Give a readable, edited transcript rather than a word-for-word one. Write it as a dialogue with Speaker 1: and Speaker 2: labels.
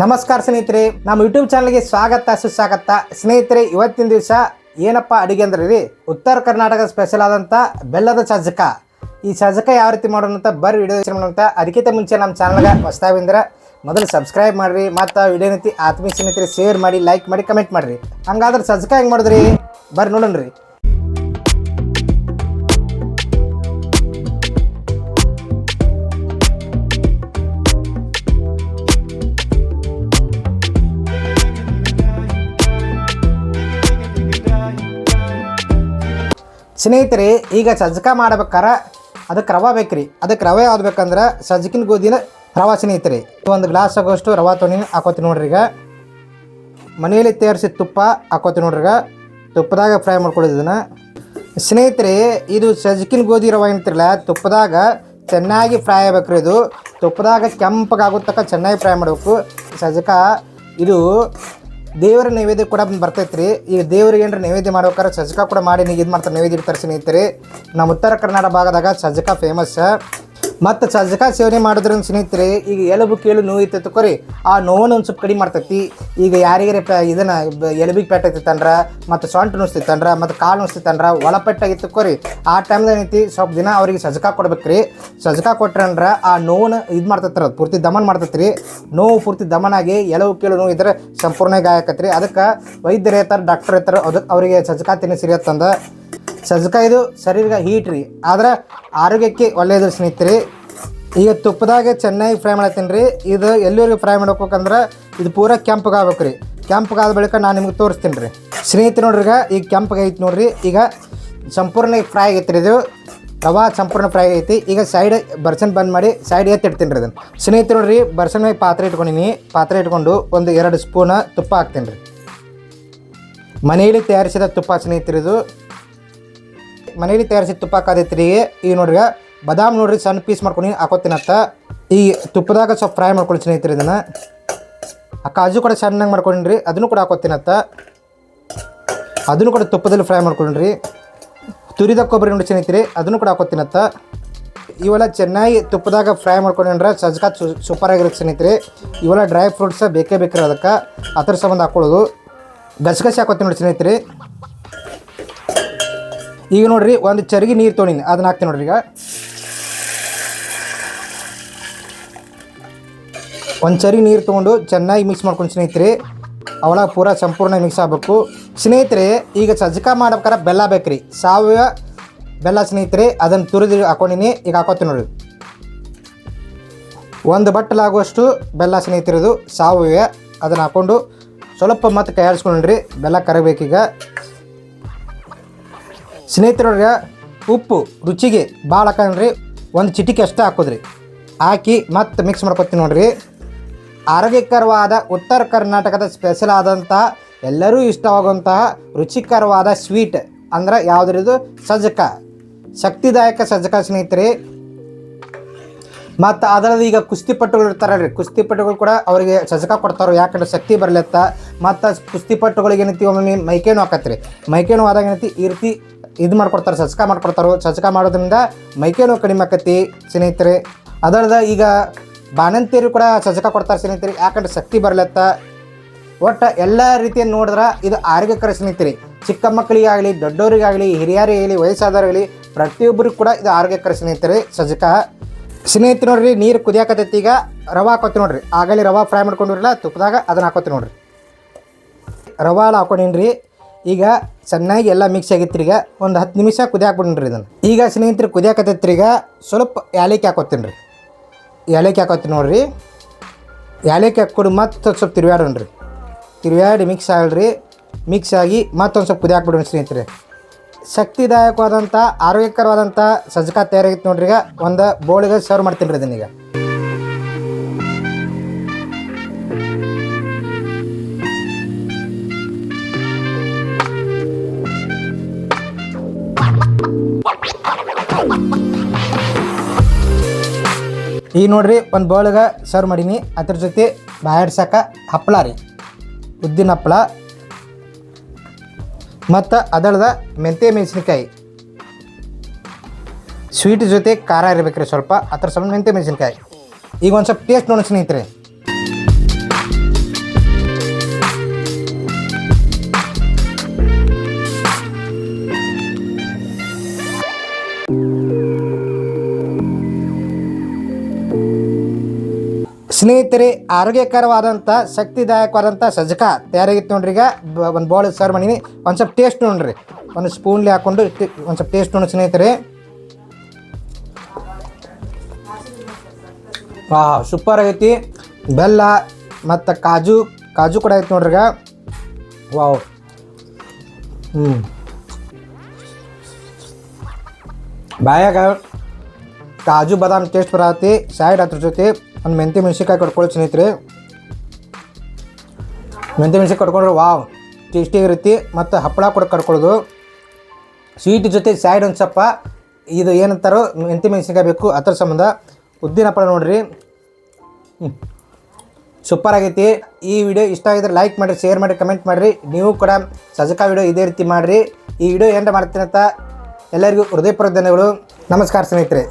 Speaker 1: ನಮಸ್ಕಾರ ಸ್ನೇಹಿತರೆ, ನಮ್ಮ ಯೂಟ್ಯೂಬ್ ಚಾನಲ್ಗೆ ಸ್ವಾಗತ ಸುಸ್ವಾಗತ. ಸ್ನೇಹಿತರೆ, ಇವತ್ತಿನ ದಿವಸ ಏನಪ್ಪ ಅಡುಗೆ ಅಂದ್ರೆ ರೀ, ಉತ್ತರ ಕರ್ನಾಟಕ ಸ್ಪೆಷಲ್ ಆದಂಥ ಬೆಲ್ಲದ ಸಜ್ಜಕ. ಈ ಸಜ್ಜಕ ಯಾವ ರೀತಿ ಮಾಡೋಣ ಅಂತ ಬರ್ರಿ ವಿಡಿಯೋ ಮಾಡೋಂಥ. ಅದಕ್ಕಿಂತ ಮುಂಚೆ ನಮ್ಮ ಚಾನಲ್ಗೆ ಹೊಸ್ತಾಗಿ ಬಂದ್ರೆ ಮೊದಲು ಸಬ್ಸ್ಕ್ರೈಬ್ ಮಾಡಿರಿ, ಮತ್ತು ವಿಡಿಯೋ ನೀತಿ ಆತ್ಮೀಯ ಸ್ನೇಹಿತರೆ ಶೇರ್ ಮಾಡಿ, ಲೈಕ್ ಮಾಡಿ, ಕಮೆಂಟ್ ಮಾಡಿರಿ. ಹಂಗಾದ್ರೆ ಸಜ್ಜಕ ಹೆಂಗೆ ಮಾಡಿದ್ರಿ ಬರ್ರಿ ನೋಡೋಣ ರೀ. ಸ್ನೇಹಿತರೆ, ಈಗ ಸಜ್ಜಕ ಮಾಡ್ಬೇಕಾರೆ ಅದಕ್ಕೆ ರವೆ ಬೇಕ್ರಿ. ಅದಕ್ಕೆ ರವೆ ಯಾವ್ದು ಬೇಕಂದ್ರೆ ಸಜ್ಜಕಿನ ಗೋಧಿನ ರವೆ. ಸ್ನೇಹಿತರೆ, ಒಂದು ಗ್ಲಾಸ್ ಆಗೋಷ್ಟು ರವೆ ತೊಗೊಂಡು ಹಾಕೋತೀನಿ ನೋಡ್ರಿ. ಈಗ ಮನೆಯಲ್ಲಿ ತಯಾರಿಸಿದ ತುಪ್ಪ ಹಾಕೋತೀನಿ ನೋಡ್ರಿ. ಈಗ ತುಪ್ಪದಾಗ ಫ್ರೈ ಮಾಡ್ಕೊಳ್ಳೋದನ್ನ. ಸ್ನೇಹಿತರೆ, ಇದು ಸಜ್ಜಕಿನ ಗೋಧಿ ರವೆ ಅಂತಿರಲ್ಲ, ತುಪ್ಪದಾಗ ಚೆನ್ನಾಗಿ ಫ್ರೈ ಆಗ್ಬೇಕ್ರಿ. ಇದು ತುಪ್ಪದಾಗ ಕೆಂಪಗಾಗೋತಕ್ಕ ಚೆನ್ನಾಗಿ ಫ್ರೈ ಮಾಡಬೇಕು. ಸಜ್ಜಕ ಇದು ದೇವರ ನೈವೇದ್ಯ ಕೂಡ ಬರ್ತೈತೆ ರೀ. ಈಗ ದೇವ್ರಿಗೆ ಏನಾರ ನೈವೇದ್ಯ ಮಾಡ್ಬೇಕಾದ್ರೆ ಸಜ್ಜಕ ಕೂಡ ಮಾಡಿ ನೀವು ಇದು ಮಾಡ್ತಾರೆ, ನೈವೇದ್ಯ ಇಡ್ತಾರೆ. ಸ್ನೇಹಿತರೆ, ನಮ್ಮ ಉತ್ತರ ಕರ್ನಾಟಕ ಭಾಗದಾಗ ಸಜ್ಜಕ ಫೇಮಸ್. ಮತ್ತು ಸಜ್ಜಕ ಸೇವನೆ ಮಾಡೋದ್ರಿಂದ ಸ್ನೇಹಿತರೆ, ಈಗ ಎಲುಬು ಕೇಳು ನೋವು ಇರ್ತೈತೆ ಕೊರಿ, ಆ ನೋವನ್ನು ಒಂದು ಸ್ವಲ್ಪ ಕಡಿಮೆ ಮಾಡ್ತೈತಿ. ಈಗ ಯಾರಿಗಾರ ಇದನ್ನು ಎಲುಬಿಗೆ ಪೆಟ್ಟೈತಿತ್ತಂದ್ರೆ, ಮತ್ತು ಸೊಂಟು ನುಸ್ತಿತ್ತಂದ್ರೆ, ಮತ್ತು ಕಾಲು ನುಸ್ತಿತ್ತಂದ್ರೆ, ಒಳಪೆಟ್ಟಾಗಿತ್ತು ಕೊರಿ, ಆ ಟೈಮ್ದಾಗ ಏನೈತಿ ಸ್ವಲ್ಪ ದಿನ ಅವ್ರಿಗೆ ಸಜ್ಜಕ ಕೊಡ್ಬೇಕು ರೀ. ಸಜ್ಜಕ ಕೊಟ್ರಂದ್ರೆ ಆ ನೋವನ್ನು ಇದು ಮಾಡ್ತೈತ್ರಿ, ಅದು ಪೂರ್ತಿ ದಮನ ಮಾಡ್ತೈತ್ರಿ. ನೋವು ಪೂರ್ತಿ ದಮನಾಗಿ ಎಲುಬು ಕೇಳು ನೋವು ಇದ್ರೆ ಸಂಪೂರ್ಣ ಗಾಯ ಆಕತ್ರಿ. ಅದಕ್ಕೆ ವೈದ್ಯರು ಇರ್ತಾರೆ, ಡಾಕ್ಟರ್ ಇರ್ತಾರೆ, ಅದಕ್ಕೆ ಅವರಿಗೆ ಸಜ್ಜಕ ತಿನ್ನಿಸಿರಿ ಅಂತಂದ. ಸಜ್ಜಕ ಇದು ಶರೀರಕ್ಕೆ ಹೀಟ್ ರೀ, ಆದ್ರೆ ಆರೋಗ್ಯಕ್ಕೆ ಒಳ್ಳೆಯದು ಸ್ನೇಹಿತರೆ. ಈಗ ತುಪ್ಪದಾಗ ಚೆನ್ನಾಗಿ ಫ್ರೈ ಮಾಡತ್ತೀನಿ ರೀ. ಇದು ಎಲ್ಲಿವರೆಗೆ ಫ್ರೈ ಮಾಡ್ಬೇಕಂದ್ರೆ ಇದು ಪೂರ ಕೆಂಪಗಾಗ್ಬೇಕು ರೀ. ಕೆಂಪಗಾದ ಬಳಿಕ ನಾನು ನಿಮ್ಗೆ ತೋರಿಸ್ತೀನಿ ರೀ. ಸ್ನೇಹಿತರೆ ನೋಡ್ರಿ, ಈಗ ಕೆಂಪಗೈತಿ ನೋಡ್ರಿ. ಈಗ ಸಂಪೂರ್ಣ ಫ್ರೈ ಆಗೈತಿ ರೀ. ಇದು ರವಾ ಸಂಪೂರ್ಣ ಫ್ರೈ ಆಗೈತಿ. ಈಗ ಸೈಡ್ ಬರ್ಸನ್ ಬಂದ್ ಮಾಡಿ ಸೈಡ್ ಎತ್ತಿಡ್ತೀನಿ ರೀ ಅದನ್ನು. ಸ್ನೇಹಿತರೆ ನೋಡ್ರಿ, ಬರ್ಸನ್ ಮೇಲೆ ಪಾತ್ರೆ ಇಟ್ಕೊಂಡಿನಿ. ಪಾತ್ರೆ ಇಟ್ಕೊಂಡು ಒಂದು 2 ಸ್ಪೂನ್ ತುಪ್ಪ ಹಾಕ್ತೀನಿ ರೀ. ಮನೆಯಲ್ಲಿ ತಯಾರಿಸಿದ ತುಪ್ಪ ಸ್ನೇಹಿತರೆ. ಇದು ಮನೇಲಿ ತಯಾರಿಸಿದ ತುಪ್ಪ ಹಾಕತೈತಿ ರೀ. ಈಗ ನೋಡ್ರಿ, ಬಾದಾಮ್ ನೋಡ್ರಿ ಸಣ್ಣ ಪೀಸ್ ಮಾಡ್ಕೊಂಡು ಹಾಕೋತೀನತ್ತ. ಈ ತುಪ್ಪದಾಗ ಸ್ವಲ್ಪ ಫ್ರೈ ಮಾಡ್ಕೊಳ್ಳಿ ಸ್ನೇಹಿತರೆ. ಇದನ್ನು ಕಾಜು ಕೂಡ ಸಣ್ಣಗೆ ಮಾಡ್ಕೊಂಡ್ರಿ, ಅದನ್ನು ಕೂಡ ಹಾಕೋತೀನತ್ತ. ಅದನ್ನು ಕೂಡ ತುಪ್ಪದಲ್ಲಿ ಫ್ರೈ ಮಾಡ್ಕೊಂಡ್ರಿ. ತುರಿದ ಕೊಬ್ಬರಿ ನೋಡಿ ಸ್ನೇಹಿತರೆ, ಅದನ್ನು ಕೂಡ ಹಾಕೋತೀನತ್ತ. ಇವೆಲ್ಲ ಚೆನ್ನಾಗಿ ತುಪ್ಪದಾಗ ಫ್ರೈ ಮಾಡ್ಕೊಂಡ್ರೆ ಸಜ್ಜಕ ಸೂಪರಾಗಿರುತ್ತೆ ಸ್ನೇಹಿತರೆ. ಇವೆಲ್ಲ ಡ್ರೈ ಫ್ರೂಟ್ಸ್ ಬೇಕೇ ಬೇಕ್ರಿ, ಅದಕ್ಕೆ ಅದ್ರ ಸಂಬಂಧ ಹಾಕೊಳ್ಳೋದು. ಗಸಗಸೆ ಹಾಕೋತೀನಿ ನೋಡಿ ಸ್ನೇಹಿತರೆ. ಈಗ ನೋಡ್ರಿ, ಒಂದು ಚರಿಗೆ ನೀರು ತೊಗೊಂಡಿನಿ, ಅದನ್ನ ಹಾಕ್ತೀನಿ ನೋಡ್ರಿ. ಈಗ ಒಂದು ಚರಿಗೆ ನೀರು ತೊಗೊಂಡು ಚೆನ್ನಾಗಿ ಮಿಕ್ಸ್ ಮಾಡ್ಕೊಂಡು ಸ್ನೇಹಿತರೆ, ಅವಳ ಪೂರ ಸಂಪೂರ್ಣ ಮಿಕ್ಸ್ ಆಗಬೇಕು ಸ್ನೇಹಿತರೆ. ಈಗ ಸಜ್ಜಕ ಮಾಡ್ಬೇಕಾರೆ ಬೆಲ್ಲ ಬೇಕ್ರಿ, ಸಾವಯವ ಬೆಲ್ಲ ಸ್ನೇಹಿತರೆ. ಅದನ್ನು ತುರಿದು ಹಾಕೊಂಡಿನಿ. ಈಗ ಹಾಕೋತೀನಿ ನೋಡ್ರಿ, 1 ಬಟ್ಟಲಾಗುವಷ್ಟು ಬೆಲ್ಲ ಸ್ನೇಹಿತರೆ. ಇದು ಸಾವಯವ. ಅದನ್ನು ಹಾಕ್ಕೊಂಡು ಸ್ವಲ್ಪ ಮತ್ತೆ ಕೈ ಆಡಿಸ್ಕೊಂಡ್ರಿ, ಬೆಲ್ಲ ಕರಬೇಕೀಗ ಸ್ನೇಹಿತರೆ. ನೋಡ್ರಿ, ಉಪ್ಪು ರುಚಿಗೆ ಭಾಳ ಹಾಕೊಂಡ್ರಿ, 1 ಚಿಟಿಕೆ ಅಷ್ಟೇ ಹಾಕೋದ್ರಿ. ಹಾಕಿ ಮತ್ತೆ ಮಿಕ್ಸ್ ಮಾಡ್ಕೊತೀನಿ ನೋಡ್ರಿ. ಆರೋಗ್ಯಕರವಾದ ಉತ್ತರ ಕರ್ನಾಟಕದ ಸ್ಪೆಷಲ್ ಆದಂಥ ಎಲ್ಲರೂ ಇಷ್ಟವಾಗುವಂತಹ ರುಚಿಕರವಾದ ಸ್ವೀಟ್ ಅಂದ್ರೆ ಯಾವುದ್ರಿದು ಸಜ್ಜಕ. ಶಕ್ತಿದಾಯಕ ಸಜ್ಜಕ ಸ್ನೇಹಿತರೆ. ಮತ್ತು ಅದರಲ್ಲಿ ಈಗ ಕುಸ್ತಿಪಟ್ಟುಗಳು ಇರ್ತಾರಲ್ರಿ, ಕುಸ್ತಿಪಟ್ಟುಗಳು ಕೂಡ ಅವರಿಗೆ ಸಜ್ಜಕ ಕೊಡ್ತಾರೆ, ಯಾಕಂದ್ರೆ ಶಕ್ತಿ ಬರಲತ್ತ. ಮತ್ತು ಕುಸ್ತಿಪಟ್ಟುಗಳಿಗೆ ಏನೈತಿ ಒಮ್ಮೆ ಮೈಕೇನು ಹಾಕತ್ರಿ. ಮೈಕೇನು ಆದಾಗ ಏನೈತಿ ಈ ರೀತಿ ಇದು ಮಾಡ್ಕೊಡ್ತಾರೆ, ಸಜ್ಜಕ ಮಾಡ್ಕೊಡ್ತಾರೆ. ಸಜ್ಜಕ ಮಾಡೋದ್ರಿಂದ ಮೈಕೇನು ಕಡಿಮೆ ಆಕತಿ ಸ್ನೇಹಿತರೆ. ಅದರದ ಈಗ ಬಾಣಂತಿಯರು ಕೂಡ ಸಜ್ಜಕ ಕೊಡ್ತಾರೆ ಸ್ನೇಹಿತರೆ, ಯಾಕಂದ್ರೆ ಶಕ್ತಿ ಬರಲತ್ತ. ಒಟ್ಟು ಎಲ್ಲ ರೀತಿಯನ್ನು ನೋಡಿದ್ರೆ ಇದು ಆರೋಗ್ಯಕರ ಸ್ನೇಹಿತರೆ. ಚಿಕ್ಕ ಮಕ್ಕಳಿಗಾಗಲಿ, ದೊಡ್ಡವರಿಗಾಗಲಿ, ಹಿರಿಯರಿಗಾಗಲಿ, ವಯಸ್ಸಾದವರಿಗಾಗಲಿ ಪ್ರತಿಯೊಬ್ಬರಿಗೂ ಕೂಡ ಇದು ಆರೋಗ್ಯಕರ ಸ್ನೇಹಿತರೆ ಸಜ್ಜಕ. ಸ್ನೇಹಿತರೆ ನೋಡ್ರಿ, ನೀರು ಕುದಿಯಾಕತ್ತೈತಿ. ಈಗ ರವೆ ಹಾಕೋತಿ ನೋಡ್ರಿ. ಆಗಲಿ ರವೆ ಫ್ರೈ ಮಾಡ್ಕೊಂಡಿರಲ್ಲ ತುಪ್ಪದಾಗ, ಅದನ್ನು ಹಾಕೋತಿ ನೋಡ್ರಿ. ರವೆ ಎಲ್ಲ ಹಾಕೊಂಡಿನ್ರಿ. ಈಗ ಚೆನ್ನಾಗಿ ಎಲ್ಲ ಮಿಕ್ಸ್ ಆಗಿತ್ತು. ಈಗ ಒಂದು 10 ನಿಮಿಷ ಕುದಿಯಾಕ್ಬಿಡ್ರಿ ಇದನ್ನು. ಈಗ ಸ್ನೇಹಿತರೆ ಕುದಿಯಾಕತ್ತೈತ್ರಿ. ಈಗ ಸ್ವಲ್ಪ ಏಲಕ್ಕಿ ಹಾಕೋತೀನಿ ರೀ. ಏಲಕ್ಕಿ ಹಾಕೋತೀನಿ ನೋಡ್ರಿ. ಏಲಕ್ಕಿ ಹಾಕ್ಕೊಡು ಮತ್ತೆ ಸ್ವಲ್ಪ ತಿರುವಾಡೋಣ್ರಿ. ತಿರುವಾಡಿ ಮಿಕ್ಸ್ ಆಗಲ್ರಿ. ಮಿಕ್ಸ್ ಆಗಿ ಮತ್ತೊಂದು ಸ್ವಲ್ಪ ಕುದಿಯಾಕ್ಬಿಡೋಣ ಸ್ನೇಹಿತರೆ. ಶಕ್ತಿದಾಯಕವಾದಂಥ ಆರೋಗ್ಯಕರವಾದಂಥ ಸಜ್ಜಕ ತಯಾರಾಗಿತ್ತು ನೋಡ್ರಿ. ಈಗ ಒಂದು ಬೌಲಿಗೆ ಸರ್ವ್ ಮಾಡ್ತೀನಿ ರೀ ಇದನ್ನೀಗ. ಈಗ ನೋಡ್ರಿ, ಒಂದು ಬೌಲಿಗೆ ಸರ್ವ್ ಮಾಡೀನಿ. ಅದ್ರ ಜೊತೆ ಬಾಯಾಡ್ಸಕ್ಕೆ ಹಪ್ಪಳ ರೀ, ಉದ್ದಿನ ಹಪ್ಪಳ. ಮತ್ತು ಅದರದ ಮೆಣಸಿನಕಾಯಿ. ಸ್ವೀಟ್ ಜೊತೆ ಖಾರ ಇರಬೇಕ್ರಿ ಸ್ವಲ್ಪ, ಅದ್ರ ಸಂಬಂಧ ಮೆಂತ್ಯ ಮೆಣಸಿನಕಾಯಿ. ಈಗ ಒಂದು ಸ್ವಲ್ಪ ಟೇಸ್ಟ್ ನೋಡಿ ಸ್ನೇಹಿತರೆ. ಸ್ನೇಹಿತರೆ, ಆರೋಗ್ಯಕರವಾದಂಥ ಶಕ್ತಿದಾಯಕವಾದಂಥ ಸಜ್ಜಕ ತಯಾರಾಗಿತ್ತು ನೋಡ್ರಿ. ಈಗ ಒಂದು ಬೌಲ್ ಸರ್ವ್ ಮಾಡೀನಿ. ಒಂದು ಸ್ವಲ್ಪ ಟೇಸ್ಟ್ ನೋಡ್ರಿ, ಒಂದು ಸ್ಪೂನ್ಲಿ ಹಾಕ್ಕೊಂಡು ಒಂದು ಸ್ವಲ್ಪ ಟೇಸ್ಟ್ ನೋಡಿ ಸ್ನೇಹಿತರೆ. ಸೂಪರ್ ಆಗೈತಿ. ಬೆಲ್ಲ ಮತ್ತು ಕಾಜು ಕೂಡ ಐತಿ ನೋಡ್ರಿ. ಈಗ ವಾವ್. ಬಾಯಾಗ ಕಾಜು ಬಾದಾಮ್ ಟೇಸ್ಟ್ ಬರತ್ತಿ. ಸೈಡ್ ಅದ್ರ ಜೊತೆ ಒಂದು ಮೆಂತ್ಯ ಮೆಣಸಿನ್ಕಾಯಿ ಕಟ್ಕೊಳ್ಳಿ ಸ್ನೇಹಿತರೆ. ಮೆಂತ್ಯ ಮೆಣಸಿನ್ಕಾಯಿ ಕಟ್ಕೊಂಡ್ರೆ ವಾವ್ ಟೇಸ್ಟಿಯಾಗಿರುತ್ತೆ. ಮತ್ತು ಹಪ್ಪಳ ಕೂಡ ಕಟ್ಕೊಳ್ಳೋದು. ಸ್ವೀಟ್ ಜೊತೆ ಸೈಡ್ ಒಂದು ಸ್ವಲ್ಪ ಇದು ಏನಂತಾರೋ ಮೆಂತ್ಯ ಮೆಣಸಿನ್ಕಾಯಿ ಬೇಕು, ಅದ್ರ ಸಂಬಂಧ ಉದ್ದಿನ ಹಪ್ಪಳ ನೋಡಿರಿ. ಸೂಪರ್ ಆಗೈತಿ. ಈ ವಿಡಿಯೋ ಇಷ್ಟ ಆಗಿದ್ರೆ ಲೈಕ್ ಮಾಡಿರಿ, ಶೇರ್ ಮಾಡಿರಿ, ಕಮೆಂಟ್ ಮಾಡಿರಿ. ನೀವು ಕೂಡ ಸಜ್ಜಕ ವಿಡಿಯೋ ಇದೇ ರೀತಿ ಮಾಡಿರಿ. ಈ ವಿಡಿಯೋ ಏನು ಮಾಡ್ತೀನಿ ಅಂತ ಎಲ್ಲರಿಗೂ ಹೃದಯಪೂರ್ವಕ ಧನ್ಯವಾದಗಳು. ನಮಸ್ಕಾರ ಸ್ನೇಹಿತರೆ.